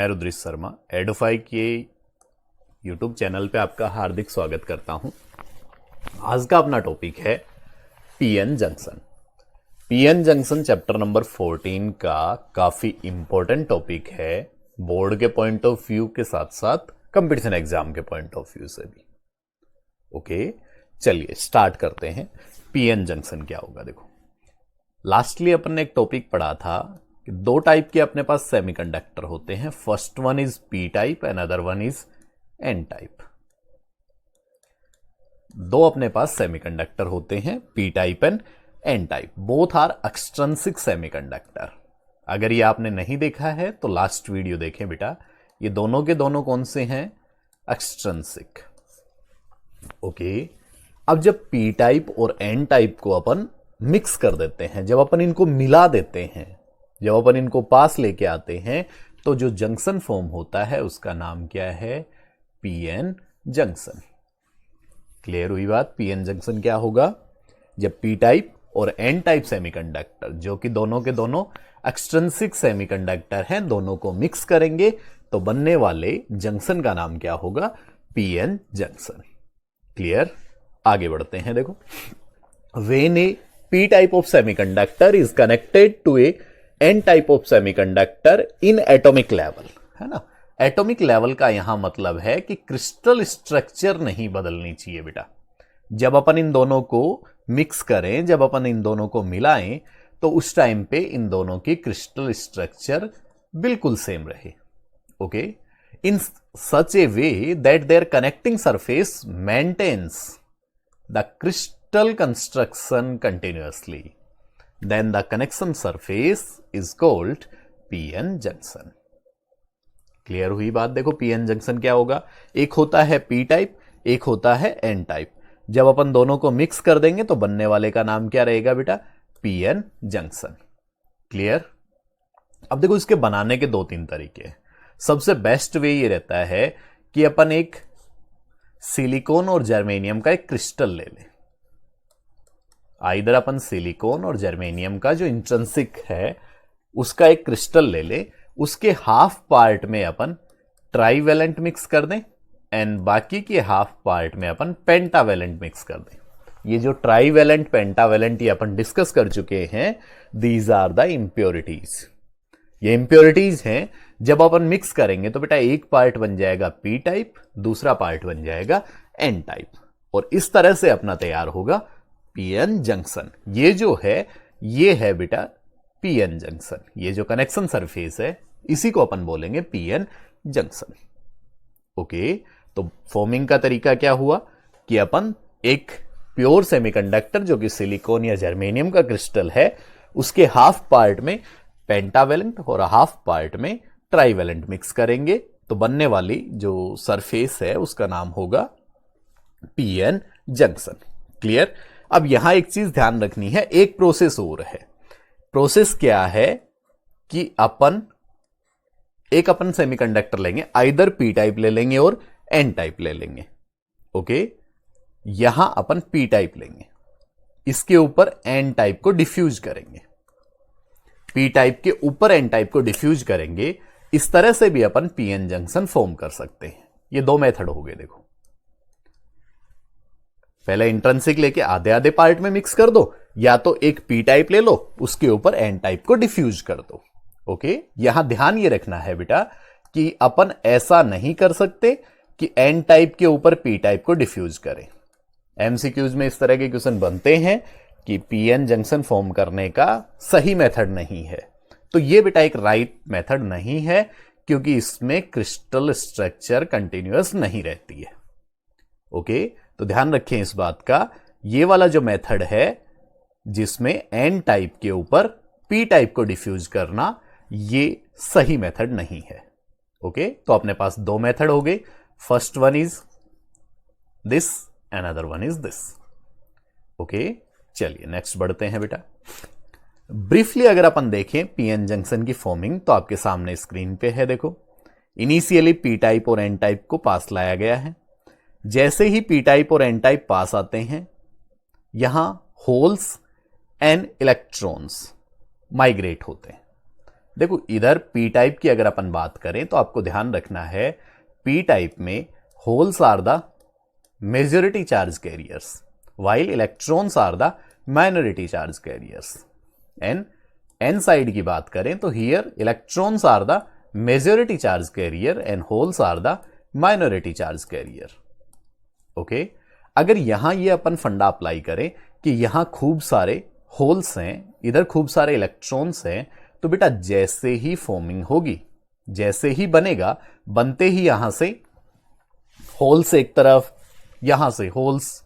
मैं रुद्रेश शर्मा एडोफाई के YouTube channel पे आपका हार्दिक स्वागत करता हूं। आज का अपना टॉपिक है PN junction. PN junction chapter number 14 का काफी इंपॉर्टेंट टॉपिक है, बोर्ड के पॉइंट ऑफ व्यू के साथ साथ कंपटीशन एग्जाम के पॉइंट ऑफ व्यू से भी। ओके, चलिए स्टार्ट करते हैं। पीएन जंक्शन क्या होगा? देखो, लास्टली अपन ने एक टॉपिक पढ़ा था कि दो टाइप के अपने पास सेमीकंडक्टर होते हैं। First one is P type and other one is N type. दो अपने पास सेमीकंडक्टर होते हैं, P type and N type. Both are extrinsic semiconductor. अगर ये आपने नहीं देखा है तो लास्ट वीडियो देखें बेटा। ये दोनों के दोनों कौन से हैं? एक्सट्रिंसिक। ओके, अब जब पी टाइप और एन टाइप को अपन मिक्स कर देते हैं, जब अपन इनको मिला देते हैं, जब अपन इनको पास लेके आते हैं, तो जो जंक्शन फॉर्म होता है उसका नाम क्या है? PN junction. क्लियर हुई बात? पीएन जंक्शन क्या होगा? जब पी टाइप और एन टाइप सेमीकंडक्टर, जो कि दोनों के दोनों एक्सट्रिंसिक सेमीकंडक्टर हैं, दोनों को मिक्स करेंगे तो बनने वाले जंक्शन का नाम क्या होगा? PN junction. क्लियर? आगे बढ़ते हैं। देखो, when a P type of semiconductor is connected to a N type of semiconductor in atomic level, है ना। एटॉमिक लेवल का यहां मतलब है कि क्रिस्टल स्ट्रक्चर नहीं बदलनी चाहिए बेटा। जब अपन इन दोनों को मिक्स करें, जब अपन इन दोनों को मिलाएं, तो उस टाइम पे इन दोनों की क्रिस्टल स्ट्रक्चर बिल्कुल सेम रहे। Okay, in such a way that there connecting surface maintains the crystal construction continuously, then the connection surface is called pn junction। Clear हुई बात? देखो, पीएन जंक्शन क्या होगा? एक होता है पी टाइप, एक होता है एन टाइप। जब अपन दोनों को मिक्स कर देंगे तो बनने वाले का नाम क्या रहेगा बेटा? PN junction. क्लियर? अब देखो, इसके बनाने के दो तीन तरीके हैं। सबसे बेस्ट वे ये रहता है कि अपन एक सिलिकॉन और जर्मेनियम का एक क्रिस्टल ले लें। आइदर अपन सिलिकॉन और जर्मेनियम का जो इंट्रिंसिक है उसका एक क्रिस्टल ले ले, उसके हाफ पार्ट में अपन ट्राईवेलेंट मिक्स कर दें एंड बाकी के हाफ पार्ट में अपन पेंटावेलेंट मिक्स कर दें। ये जो ट्राईवेलेंट पेंटावेलेंट ये अपन डिस्कस कर चुके हैं, दीज आर द इंप्योरिटीज। ये इंप्योरिटीज हैं। जब अपन मिक्स करेंगे तो बेटा एक पार्ट बन जाएगा पी टाइप, दूसरा पार्ट बन जाएगा एन टाइप, और इस तरह से अपना तैयार होगा पीएन जंक्शन। ये जो है ये है बेटा पीएन जंक्शन। ये जो कनेक्शन सरफेस है इसी को अपन बोलेंगे पीएन जंक्शन। ओके, तो फॉर्मिंग का तरीका क्या हुआ कि अपन एक प्योर सेमीकंडक्टर जो कि सिलिकॉन या जर्मेनियम का क्रिस्टल है, उसके हाफ पार्ट में पेंटावेलेंट और हाफ पार्ट में ट्राईवेलेंट मिक्स करेंगे तो बनने वाली जो सरफेस है उसका नाम होगा पीएन जंक्शन। क्लियर? अब यहां एक चीज ध्यान रखनी है, एक प्रोसेस और है। प्रोसेस क्या है कि अपन सेमीकंडक्टर लेंगे, आइदर पी टाइप ले लेंगे और एन टाइप ले लेंगे। ओके, यहां अपन पी टाइप लेंगे, इसके ऊपर एन टाइप को डिफ्यूज करेंगे, पी टाइप के ऊपर एन टाइप को डिफ्यूज करेंगे। इस तरह से भी अपन पीएन जंक्शन फॉर्म कर सकते हैं। ये दो मेथड हो गए। देखो, पहले इंट्रिंसिक लेके आधे आधे पार्ट में मिक्स कर दो, या तो एक पी टाइप ले लो, उसके ऊपर एन टाइप को डिफ्यूज कर दो। ओके, यहां ध्यान ये रखना है बेटा कि अपन ऐसा नहीं कर सकते कि एन टाइप के ऊपर पी टाइप को डिफ्यूज करें। एमसीक्यूज में इस तरह के क्वेश्चन बनते हैं कि पीएन जंक्शन फॉर्म करने का सही मेथड नहीं है। तो ये बेटा एक राइट मेथड नहीं है, क्योंकि इसमें क्रिस्टल स्ट्रक्चर कंटिन्यूअस नहीं रहती है। ओके, तो ध्यान रखें इस बात का। ये वाला जो मेथड है जिसमें एन टाइप के ऊपर पी टाइप को डिफ्यूज करना, ये सही मेथड नहीं है। ओके, तो अपने पास दो मेथड हो गए। First one is this and other one is this. Okay, चलिए नेक्स्ट बढ़ते हैं बेटा। ब्रीफली अगर अपन देखें पीएन जंक्शन की फॉर्मिंग, तो आपके सामने स्क्रीन पे है। देखो, इनिशियली पी टाइप और एन टाइप को पास लाया गया है। जैसे ही पी टाइप और एन टाइप पास आते हैं, यहां होल्स एंड इलेक्ट्रॉन्स माइग्रेट होते हैं। देखो इधर पी टाइप की अगर अपन बात करें तो आपको ध्यान रखना है, पी टाइप में holes are the majority charge carriers while electrons are the minority charge carriers. n side की बात करें तो here electrons are the majority charge carrier and holes are the minority charge carrier. Okay, अगर यहां ये अपन फंडा apply करें कि यहां खूब सारे होल्स हैं, इधर खूब सारे इलेक्ट्रॉन्स हैं, तो बेटा जैसे ही फॉर्मिंग होगी, जैसे ही बनेगा, बनते ही यहां से होल्स एक तरफ, यहां से होल्स,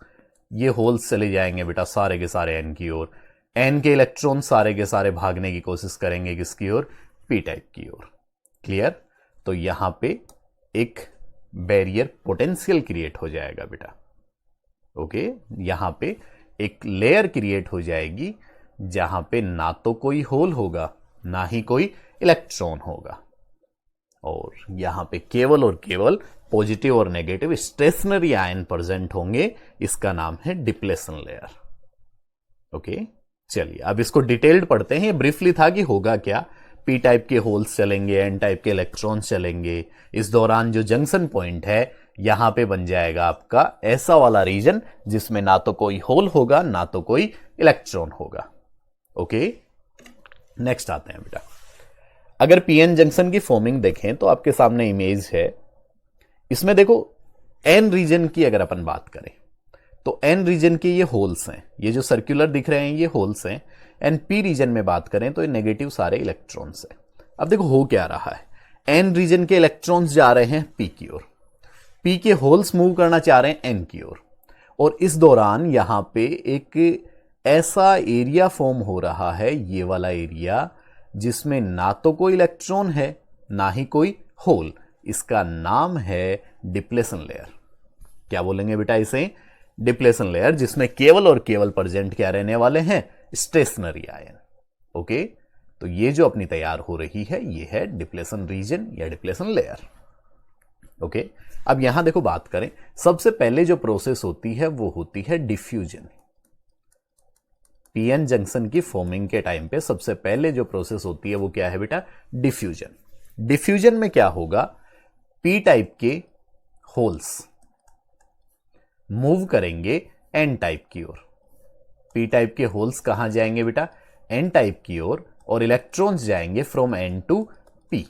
ये होल्स चले जाएंगे बेटा सारे के सारे एन की ओर, एन के इलेक्ट्रॉन सारे के सारे भागने की कोशिश करेंगे किसकी ओर, पी टाइप की ओर। क्लियर? तो यहां पे एक बैरियर पोटेंशियल क्रिएट हो जाएगा बेटा। ओके, यहां पे एक लेयर क्रिएट हो जाएगी जहां पे ना तो कोई होल होगा ना ही कोई इलेक्ट्रॉन होगा, और यहां पे केवल और केवल पॉजिटिव और नेगेटिव स्टेशनरी आयन प्रेजेंट होंगे। इसका नाम है डिप्लेशन लेयर। ओके, चलिए अब इसको डिटेल्ड पढ़ते हैं। ब्रीफली था कि होगा क्या, पी टाइप के होल्स चलेंगे, एन टाइप के इलेक्ट्रॉन्स चलेंगे, इस दौरान जो जंक्शन पॉइंट है यहां पे बन जाएगा आपका ऐसा वाला रीजन जिसमें ना तो कोई होल होगा ना तो कोई इलेक्ट्रॉन होगा। ओके, नेक्स्ट आते हैं बेटा। अगर पीएन जंक्शन की फॉर्मिंग देखें तो आपके सामने इमेज है, इसमें देखो एन रीजन की अगर अपन बात करें तो एन रीजन के ये होल्स हैं, ये जो सर्कुलर दिख रहे हैं ये होल्स हैं। एंड पी रीजन में बात करें तो ये नेगेटिव सारे इलेक्ट्रॉन्स हैं। अब देखो हो क्या रहा है, एन रीजन के इलेक्ट्रॉन्स जा रहे हैं पी की ओर, पी के होल्स मूव करना चाह रहे हैं एन की ओर, और इस दौरान यहां पे एक ऐसा एरिया फॉर्म हो रहा है, ये वाला एरिया, जिसमें ना तो कोई इलेक्ट्रॉन है ना ही कोई होल। इसका नाम है डिप्लेशन लेयर। क्या बोलेंगे बेटा इसे? डिप्लेशन लेयर, जिसमें केवल और केवल प्रेजेंट क्या रहने वाले हैं, स्टेशनरी आयन। ओके, तो ये जो अपनी तैयार हो रही है ये है डिप्लेशन रीजन या डिप्लेशन लेयर। ओके, अब यहां देखो बात करें, सबसे पहले जो प्रोसेस होती है वो होती है डिफ्यूजन। पीएन जंक्शन की फॉर्मिंग के टाइम पे सबसे पहले जो प्रोसेस होती है वो क्या है बेटा, डिफ्यूजन। डिफ्यूजन में क्या होगा, पी टाइप के होल्स मूव करेंगे एन टाइप की ओर। पी टाइप के होल्स कहां जाएंगे बेटा, एन टाइप की ओर, और इलेक्ट्रॉन्स जाएंगे फ्रॉम एन टू पी।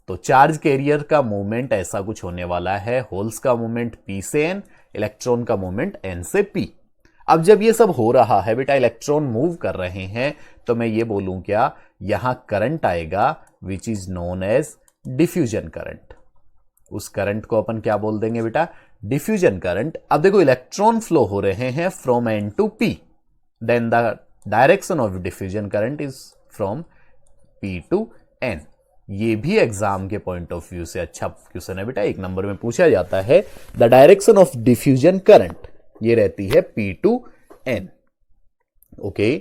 तो चार्ज कैरियर का मूवमेंट ऐसा कुछ होने वाला है, होल्स का मूवमेंट पी से एन, इलेक्ट्रॉन का मूवमेंट एन से पी। अब जब ये सब हो रहा है बेटा, इलेक्ट्रॉन मूव कर रहे हैं, तो मैं ये बोलूं क्या, यहां करंट आएगा which is known as diffusion current. उस करंट को अपन क्या बोल देंगे बेटा, डिफ्यूजन करंट। अब देखो इलेक्ट्रॉन फ्लो हो रहे हैं from N to P, then the direction of diffusion current is from P to N. ये भी एग्जाम के पॉइंट ऑफ व्यू से अच्छा क्वेश्चन है बेटा, 1 नंबर में पूछा जाता है। The direction of diffusion current ये रहती है पी टू एन। ओके,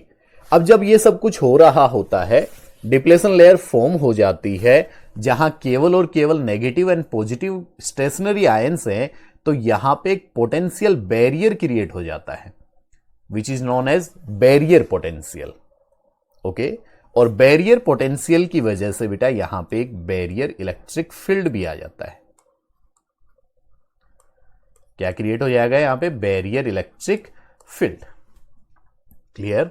अब जब ये सब कुछ हो रहा होता है, डिप्लेशन लेयर फॉर्म हो जाती है जहां केवल और केवल negative and positive stationary ions हैं, तो यहां पे एक पोटेंशियल बैरियर क्रिएट हो जाता है which is known as barrier potential. Okay, और बैरियर पोटेंशियल की वजह से बेटा यहां पे एक बैरियर इलेक्ट्रिक फील्ड भी आ जाता है। क्या क्रिएट हो जाएगा यहां पे, बैरियर इलेक्ट्रिक फील्ड। क्लियर?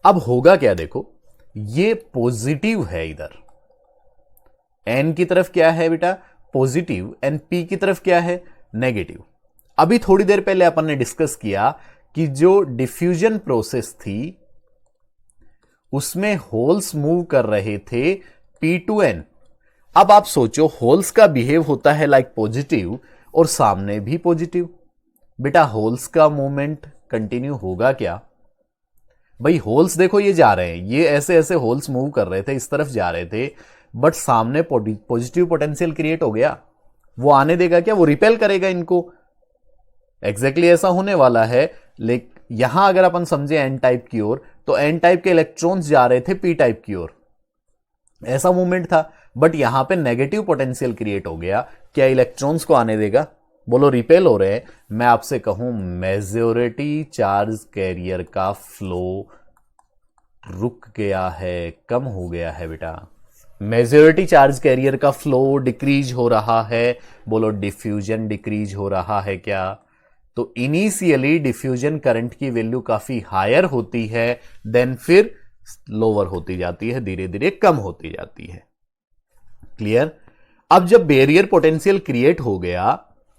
अब होगा क्या, देखो ये पॉजिटिव है, इधर एन की तरफ क्या है बेटा, पॉजिटिव, एंड पी की तरफ क्या है, नेगेटिव। अभी थोड़ी देर पहले अपन ने डिस्कस किया कि जो डिफ्यूजन प्रोसेस थी उसमें होल्स मूव कर रहे थे पी टू एन। अब आप सोचो, होल्स का बिहेव होता है लाइक पॉजिटिव और सामने भी पॉजिटिव, बेटा होल्स का मूवमेंट कंटिन्यू होगा क्या? भाई होल्स देखो ये जा रहे हैं, ये ऐसे ऐसे होल्स मूव कर रहे थे, इस तरफ जा रहे थे, बट सामने पॉजिटिव पोटेंशियल क्रिएट हो गया, वो आने देगा क्या, वो रिपेल करेगा इनको। एग्जैक्टली ऐसा होने वाला है। लेकिन यहां अगर अपन समझे एन टाइप की ओर, तो एन टाइप के इलेक्ट्रॉन्स जा रहे थे पी टाइप की ओर, ऐसा मूवमेंट था, बट यहां पे नेगेटिव पोटेंशियल क्रिएट हो गया। क्या इलेक्ट्रॉन्स को आने देगा? बोलो रिपेल हो रहे हैं। मैं आपसे कहूं मेजॉरिटी चार्ज कैरियर का फ्लो रुक गया है, कम हो गया है बेटा। मेजॉरिटी चार्ज कैरियर का फ्लो डिक्रीज हो रहा है, बोलो डिफ्यूजन डिक्रीज हो रहा है क्या? तो इनिशियली डिफ्यूजन करंट की वैल्यू काफी हायर होती है, देन फिर लोअर होती जाती है, धीरे धीरे कम होती जाती है। क्लियर? अब जब बैरियर पोटेंशियल क्रिएट हो गया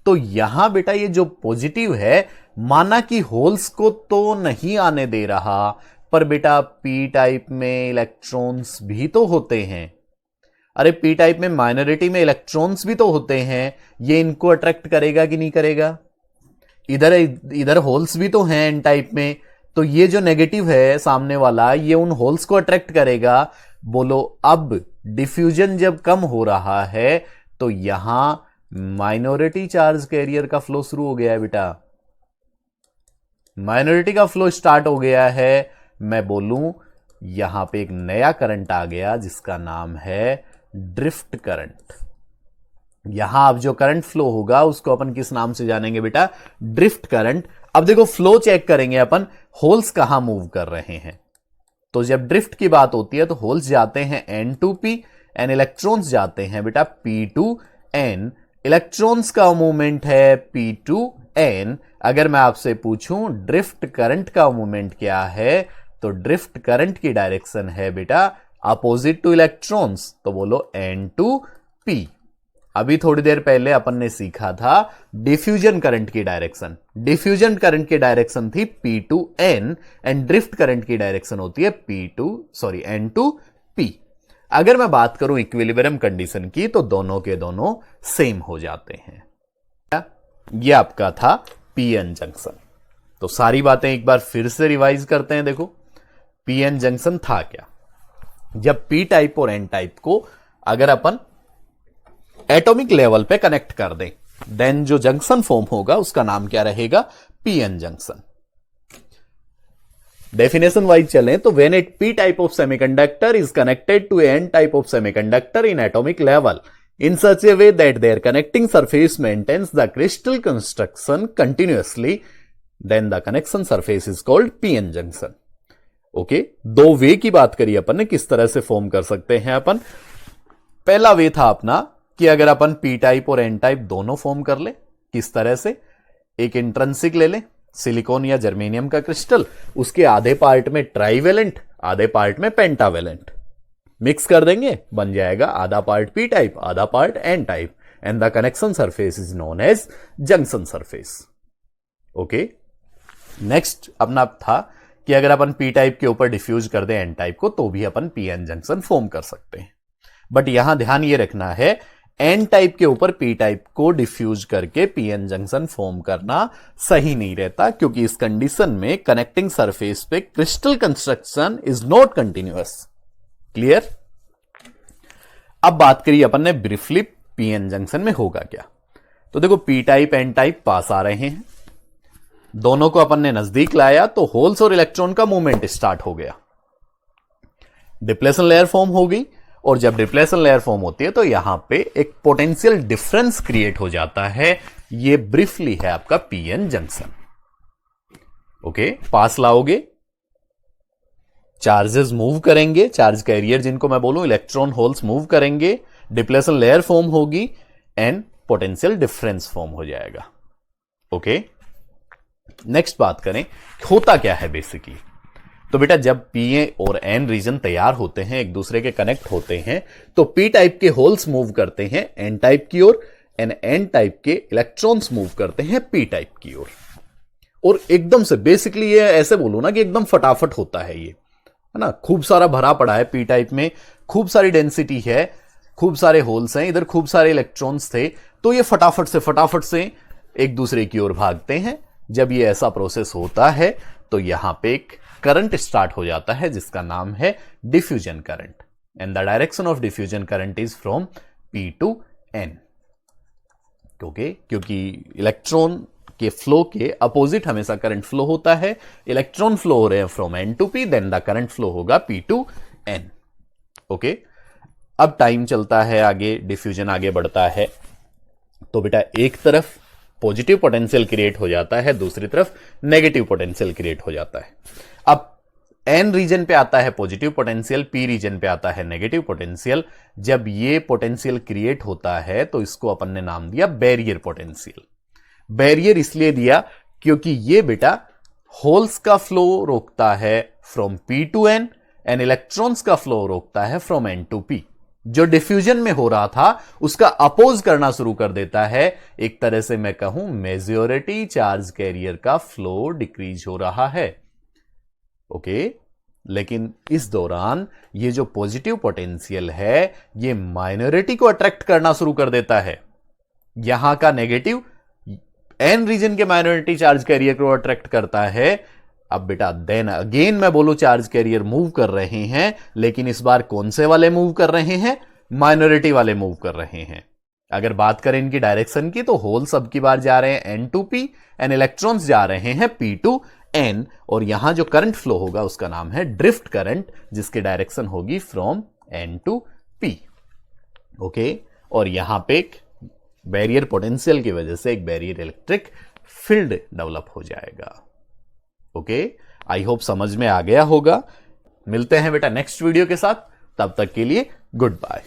तो यहां बेटा ये जो पॉजिटिव है, माना कि होल्स को तो नहीं आने दे रहा, पर बेटा पी टाइप में इलेक्ट्रॉन्स भी तो होते हैं। अरे पी टाइप में माइनॉरिटी में इलेक्ट्रॉन्स भी तो होते हैं, ये इनको अट्रैक्ट करेगा कि नहीं करेगा? इधर होल्स भी तो हैं एन टाइप में, तो ये जो नेगेटिव है सामने वाला, ये उन होल्स को अट्रैक्ट करेगा। बोलो अब डिफ्यूजन जब कम हो रहा है तो यहां माइनॉरिटी चार्ज कैरियर का फ्लो शुरू हो गया है बेटा, माइनॉरिटी का फ्लो स्टार्ट हो गया है। मैं बोलूं यहां पे एक नया करंट आ गया जिसका नाम है ड्रिफ्ट करंट। यहां अब जो करंट फ्लो होगा उसको अपन किस नाम से जानेंगे बेटा? Drift current. अब देखो फ्लो चेक करेंगे अपन, होल्स कहां मूव कर रहे हैं। तो जब ड्रिफ्ट की बात होती है तो होल्स जाते हैं N2P एंड इलेक्ट्रॉन्स जाते हैं बेटा P2N। इलेक्ट्रॉन्स का मूवमेंट है P2N। अगर मैं आपसे पूछूं ड्रिफ्ट करंट का मूवमेंट क्या है, तो ड्रिफ्ट करंट की डायरेक्शन है बेटा अपोजिट टू इलेक्ट्रॉन्स, तो बोलो N2P। अभी थोड़ी देर पहले अपन ने सीखा था डिफ्यूजन करंट की डायरेक्शन। डिफ्यूजन करंट की डायरेक्शन थी P2N एंड ड्रिफ्ट करंट की डायरेक्शन होती है N2P। अगर मैं बात करूं इक्विलिब्रियम कंडीशन की तो दोनों के दोनों सेम हो जाते हैं। ये आपका था पीएन जंक्शन। तो सारी बातें एक बार फिर से रिवाइज करते हैं। देखो पीएन जंक्शन था क्या? जब पी टाइप और एन टाइप को अगर अपन एटॉमिक लेवल पे कनेक्ट कर दें, देन जो जंक्शन फॉर्म होगा उसका नाम क्या रहेगा? PN junction. डेफिनेशन वाइज चलें तो when at P type of semiconductor is connected to N type of semiconductor in atomic level in such a way that their connecting surface maintains the crystal construction continuously, then the connection surface is called pn junction. Okay, दो वे की बात करी अपन ने किस तरह से form कर सकते हैं अपन। पहला वे था अपना कि अगर अपन पी टाइप और एन टाइप दोनों फॉर्म कर ले, किस तरह से? एक इंट्रिंसिक ले ले, सिलिकॉन या जर्मेनियम का क्रिस्टल, उसके आधे पार्ट में ट्राइवेलेंट, आधे पार्ट में पेंटावेलेंट, मिक्स कर देंगे, बन जाएगा आधा पार्ट पी टाइप, आधा part N type, and the connection surface is known as junction surface. Okay, next अपना था कि अगर अपन पी टाइप के ऊपर डिफ्यूज कर दें एन टाइप को तो भी अपन पी एन जंक्शन फॉर्म कर सकते हैं। बट यहां ध्यान ये रखना है, एन टाइप के ऊपर पी टाइप को डिफ्यूज करके पी एन जंक्शन फॉर्म करना सही नहीं रहता, क्योंकि इस कंडीशन में कनेक्टिंग सरफेस पे crystal construction is not continuous. Clear? अब बात करिए अपन ने ब्रीफली पीएन जंक्शन में होगा क्या। तो देखो पी टाइप एन टाइप पास आ रहे हैं, दोनों को अपन ने नजदीक लाया तो होल्स और इलेक्ट्रॉन का मूवमेंट स्टार्ट हो गया, डिप्लेशन लेयर फॉर्म हो गई, और जब डिप्लेशन लेयर फॉर्म होती है तो यहां पे एक पोटेंशियल डिफरेंस क्रिएट हो जाता है। ये ब्रीफली है आपका पीएन जंक्शन। ओके, पास लाओगे, चार्जेस मूव करेंगे, चार्ज कैरियर जिनको मैं बोलूं इलेक्ट्रॉन होल्स मूव करेंगे, डिप्लेशन लेयर फॉर्म होगी एंड पोटेंशियल डिफरेंस फॉर्म हो जाएगा। ओके, नेक्स्ट बात करें होता क्या है बेसिकली। तो बेटा जब पी और एन रीजन तैयार होते हैं, एक दूसरे के कनेक्ट होते हैं, तो पी टाइप के होल्स मूव करते हैं एन टाइप की ओर, एंड एन टाइप के इलेक्ट्रॉन्स मूव करते हैं पी टाइप की ओर। और एकदम से बेसिकली ये ऐसे बोलूं ना कि एकदम फटाफट होता है ये, है ना। खूब सारा भरा पड़ा है पी टाइप में, खूब सारी डेंसिटी है, खूब सारे होल्स हैं, इधर खूब सारे इलेक्ट्रॉन्स थे, तो ये फटाफट से एक दूसरे की ओर भागते हैं। जब ये ऐसा प्रोसेस होता है तो यहां पे एक करंट स्टार्ट हो जाता है जिसका नाम है diffusion current, and the direction of diffusion current is from P to N. Okay, क्योंकि इलेक्ट्रॉन के फ्लो के अपोजिट हमेशा करंट फ्लो होता है। इलेक्ट्रॉन फ्लो हो रहे हैं from N to P, then the current flow होगा पी टू एन। ओके, अब टाइम चलता है आगे, डिफ्यूजन आगे बढ़ता है, तो बेटा एक तरफ पॉजिटिव पोटेंशियल क्रिएट हो जाता है, दूसरी तरफ नेगेटिव पोटेंशियल क्रिएट हो जाता है। अब एन रीजन पे आता है पॉजिटिव पोटेंशियल, पी रीजन पे आता है नेगेटिव पोटेंशियल। जब ये पोटेंशियल क्रिएट होता है तो इसको अपन ने नाम दिया बैरियर पोटेंशियल। बैरियर इसलिए दिया क्योंकि ये बेटा होल्स का फ्लो रोकता है from P to N and electrons का फ्लो रोकता है फ्रॉम एन टू पी। जो डिफ्यूजन में हो रहा था उसका अपोज करना शुरू कर देता है। एक तरह से मैं कहूं मेजॉरिटी चार्ज कैरियर का फ्लो डिक्रीज हो रहा है। ओके, लेकिन इस दौरान ये जो पॉजिटिव पोटेंशियल है ये माइनॉरिटी को अट्रैक्ट करना शुरू कर देता है। यहां का नेगेटिव एन रीजन के माइनॉरिटी चार्ज कैरियर को अट्रैक्ट करता है। अब बेटा देन अगेन मैं बोलूं चार्ज कैरियर मूव कर रहे हैं, लेकिन इस बार कौन से वाले मूव कर रहे हैं? माइनॉरिटी वाले मूव कर रहे हैं। अगर बात करें इनकी डायरेक्शन की तो होल सब की बार जा रहे हैं N to P and electrons जा रहे हैं पी टू एन, और यहां जो करंट फ्लो होगा उसका नाम है ड्रिफ्ट करंट, जिसकी डायरेक्शन होगी from N to P. Okay, और यहां पे एक बैरियर पोटेंशियल की वजह से एक बैरियर इलेक्ट्रिक फील्ड डेवलप हो जाएगा। ओके, आई होप समझ में आ गया होगा। मिलते हैं बेटा नेक्स्ट वीडियो के साथ, तब तक के लिए गुड बाय।